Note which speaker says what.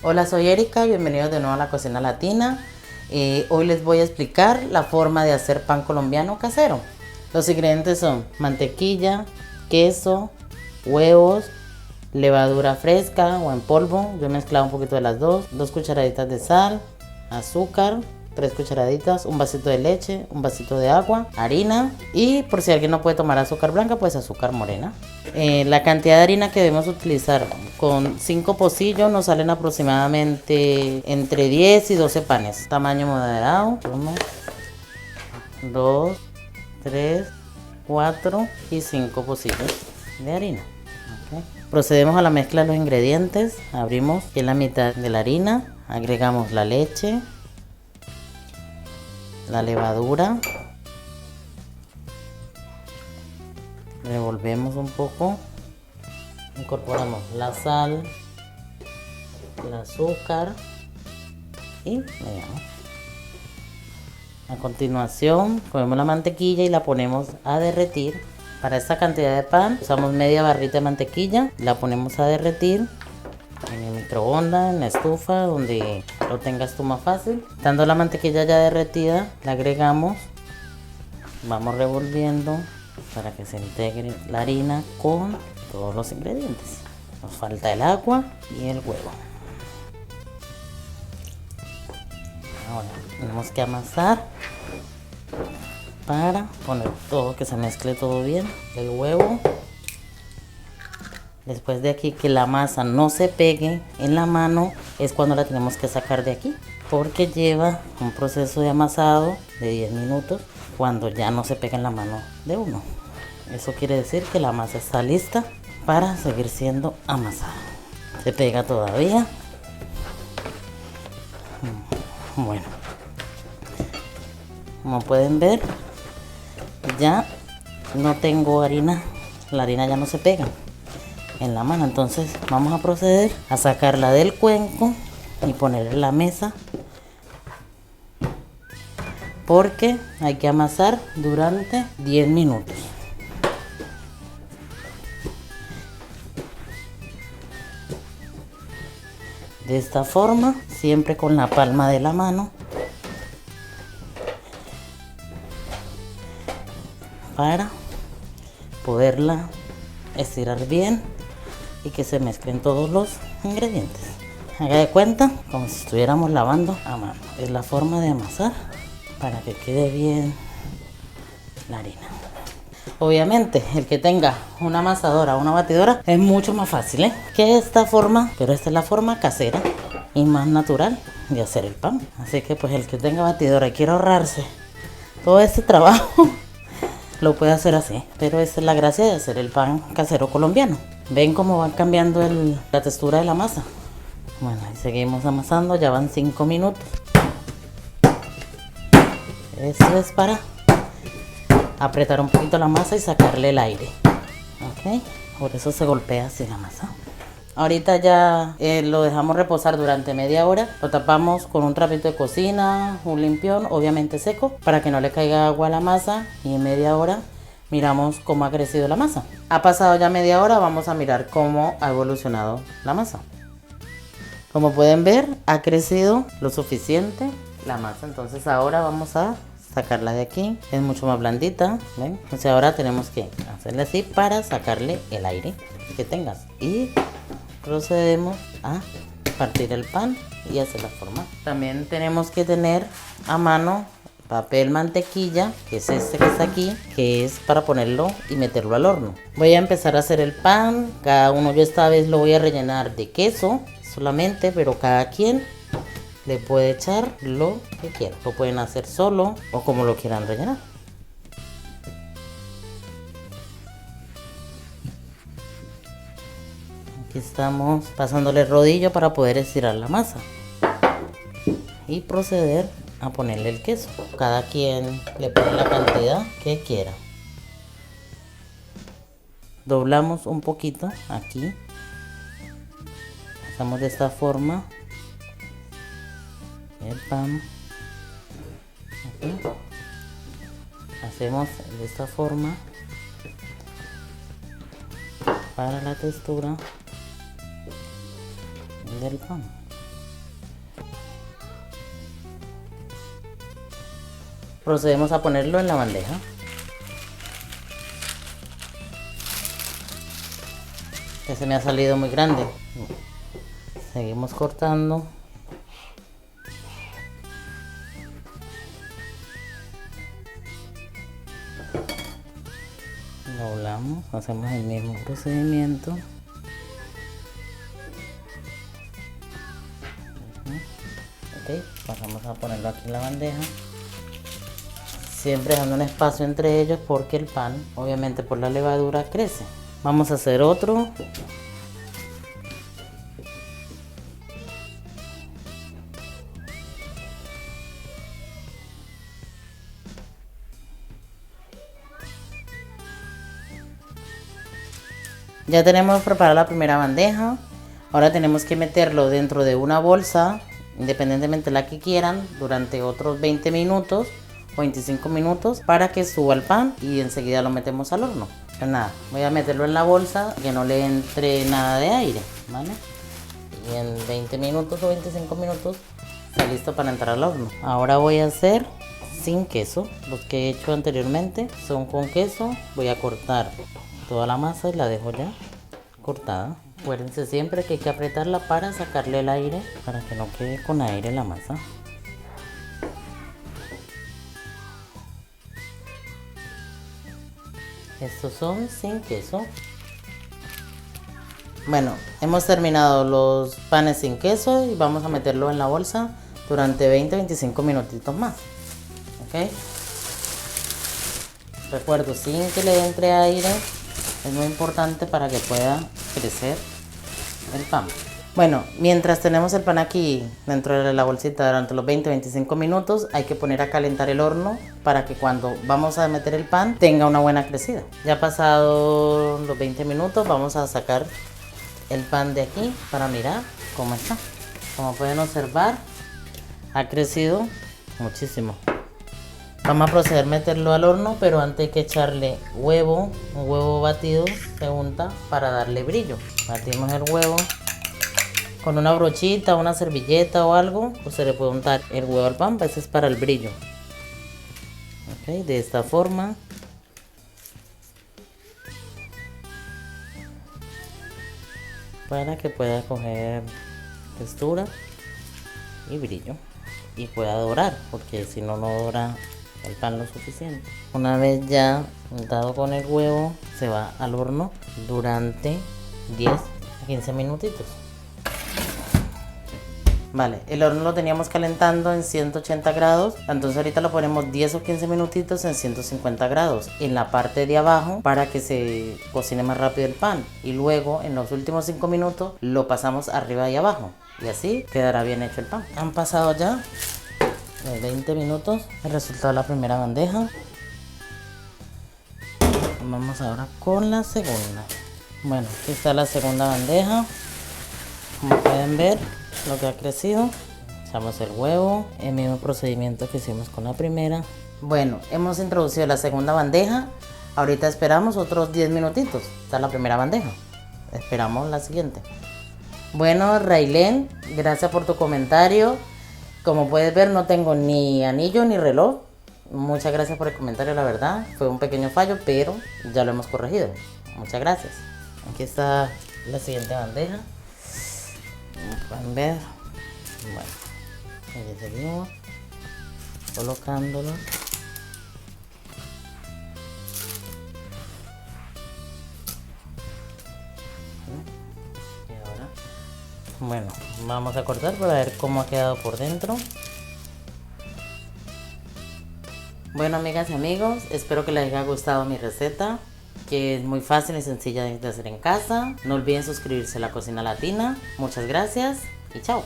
Speaker 1: Hola, soy Erika, bienvenidos de nuevo a la cocina latina. Hoy les voy a explicar la forma de hacer pan colombiano casero. Los ingredientes son mantequilla, queso, huevos, levadura fresca o en polvo. Yo he mezclado un poquito de las dos 2 cucharaditas de sal, azúcar, 3 cucharaditas, un vasito de leche, un vasito de agua, harina y por si alguien no puede tomar azúcar blanca, pues azúcar morena. La cantidad de harina que debemos utilizar, con 5 pocillos nos salen aproximadamente entre 10 y 12 panes, tamaño moderado. 1, 2, 3, 4 y 5 pocillos de harina. Okay. Procedemos a la mezcla de los ingredientes. Abrimos en la mitad de la harina, agregamos la leche, la levadura, revolvemos un poco, incorporamos la sal, el azúcar y mediamos. A continuación cogemos la mantequilla y la ponemos a derretir. Para esta cantidad de pan usamos media barrita de mantequilla, la ponemos a derretir en el microondas, en la estufa, donde lo tengas tú más fácil. Estando la mantequilla ya derretida, la agregamos, vamos revolviendo para que se integre la harina con todos los ingredientes. Nos falta el agua y el huevo. Ahora tenemos que amasar para poner todo, que se mezcle todo bien. El huevo. Después de aquí que la masa no se pegue en la mano es cuando la tenemos que sacar de aquí, porque lleva un proceso de amasado de 10 minutos cuando ya no se pega en la mano de uno. Eso quiere decir que la masa está lista para seguir siendo amasada. Se pega todavía. Bueno, como pueden ver, ya no tengo harina, la harina ya no se pega en la mano, entonces vamos a proceder a sacarla del cuenco y ponerla en la mesa, porque hay que amasar durante 10 minutos. De esta forma, siempre con la palma de la mano, para poderla estirar bien y que se mezclen todos los ingredientes. Haga de cuenta como si estuviéramos lavando a mano. Es la forma de amasar para que quede bien la harina. Obviamente el que tenga una amasadora o una batidora es mucho más fácil que esta forma, pero esta es la forma casera y más natural de hacer el pan. Así que pues el que tenga batidora y quiera ahorrarse todo este trabajo lo puede hacer así, pero esa es la gracia de hacer el pan casero colombiano. Ven cómo va cambiando la textura de la masa. Bueno, y seguimos amasando, ya van 5 minutos. Esto es para apretar un poquito la masa y sacarle el aire. Ok, por eso se golpea así la masa. Ahorita ya lo dejamos reposar durante media hora. Lo tapamos con un trapito de cocina, un limpión, obviamente seco, para que no le caiga agua a la masa. Y en media hora miramos cómo ha crecido la masa. Ha pasado ya media hora, vamos a mirar cómo ha evolucionado la masa. Como pueden ver, ha crecido lo suficiente la masa. Entonces ahora vamos a sacarla de aquí. Es mucho más blandita, ¿ven? Entonces ahora tenemos que hacerle así para sacarle el aire que tengas. Y procedemos a partir el pan y hacer la forma. También tenemos que tener a mano papel mantequilla, que es este que está aquí, que es para ponerlo y meterlo al horno. Voy a empezar a hacer el pan. Cada uno, yo esta vez lo voy a rellenar de queso solamente, pero cada quien le puede echar lo que quiera. Lo pueden hacer solo o como lo quieran rellenar. Aquí estamos pasándole el rodillo para poder estirar la masa y proceder a ponerle el queso. Cada quien le pone la cantidad que quiera. Doblamos un poquito aquí, hacemos de esta forma el pan. Aquí. Hacemos de esta forma para la textura del pan. procedemos a ponerlo en la bandeja. Ese me ha salido muy grande. Seguimos cortando. Doblamos, hacemos el mismo procedimiento. Ok, pasamos a ponerlo aquí en la bandeja. Siempre dejando un espacio entre ellos porque el pan, obviamente por la levadura, crece. Vamos a hacer otro. Ya tenemos preparada la primera bandeja. Ahora tenemos que meterlo dentro de una bolsa, independientemente de la que quieran, durante otros 20 minutos o 25 minutos para que suba el pan y enseguida lo metemos al horno. Pues nada, voy a meterlo en la bolsa que no le entre nada de aire, ¿vale? Y en 20 minutos o 25 minutos está listo para entrar al horno. Ahora voy a hacer sin queso. Los que he hecho anteriormente son con queso. Voy a cortar toda la masa y la dejo ya cortada. Acuérdense siempre que hay que apretarla para sacarle el aire, para que no quede con aire la masa. Estos son sin queso. Bueno, hemos terminado los panes sin queso y vamos a meterlo en la bolsa durante 20-25 minutitos más. ¿Ok? Recuerdo, sin que le entre aire, es muy importante para que pueda crecer el pan. Bueno, mientras tenemos el pan aquí dentro de la bolsita durante los 20-25 minutos, hay que poner a calentar el horno para que cuando vamos a meter el pan tenga una buena crecida. Ya pasado los 20 minutos vamos a sacar el pan de aquí para mirar cómo está. Como pueden observar, ha crecido muchísimo. Vamos a proceder a meterlo al horno, pero antes hay que echarle huevo. Un huevo batido se unta para darle brillo. Batimos el huevo con una brochita, una servilleta o algo, pues se le puede untar el huevo al pan, pues es para el brillo. Ok, de esta forma. Para que pueda coger textura y brillo y pueda dorar, porque si no, no dora el pan lo suficiente. Una vez ya untado con el huevo, se va al horno durante 10 a 15 minutitos. Vale, el horno lo teníamos calentando en 180 grados, entonces ahorita lo ponemos 10 o 15 minutitos en 150 grados en la parte de abajo para que se cocine más rápido el pan, y luego en los últimos 5 minutos lo pasamos arriba y abajo y así quedará bien hecho el pan. Han pasado ya 20 minutos, el resultado de la primera bandeja. Vamos ahora con la segunda. Bueno, aquí está la segunda bandeja. Como pueden ver lo que ha crecido. Echamos el huevo, el mismo procedimiento que hicimos con la primera. Bueno, hemos introducido la segunda bandeja. Ahorita esperamos otros 10 minutitos. Esta es la primera bandeja. Esperamos la siguiente. Bueno, Railén, gracias por tu comentario. Como puedes ver, no tengo ni anillo ni reloj. Muchas gracias por el comentario, la verdad. Fue un pequeño fallo, pero ya lo hemos corregido. Muchas gracias. Aquí está la siguiente bandeja. Como pueden ver. Bueno, ahí seguimos colocándolo. Y ahora, bueno, vamos a cortar para ver cómo ha quedado por dentro. Bueno, amigas y amigos, espero que les haya gustado mi receta, que es muy fácil y sencilla de hacer en casa. No olviden suscribirse a La Cocina Latina. Muchas gracias y chao.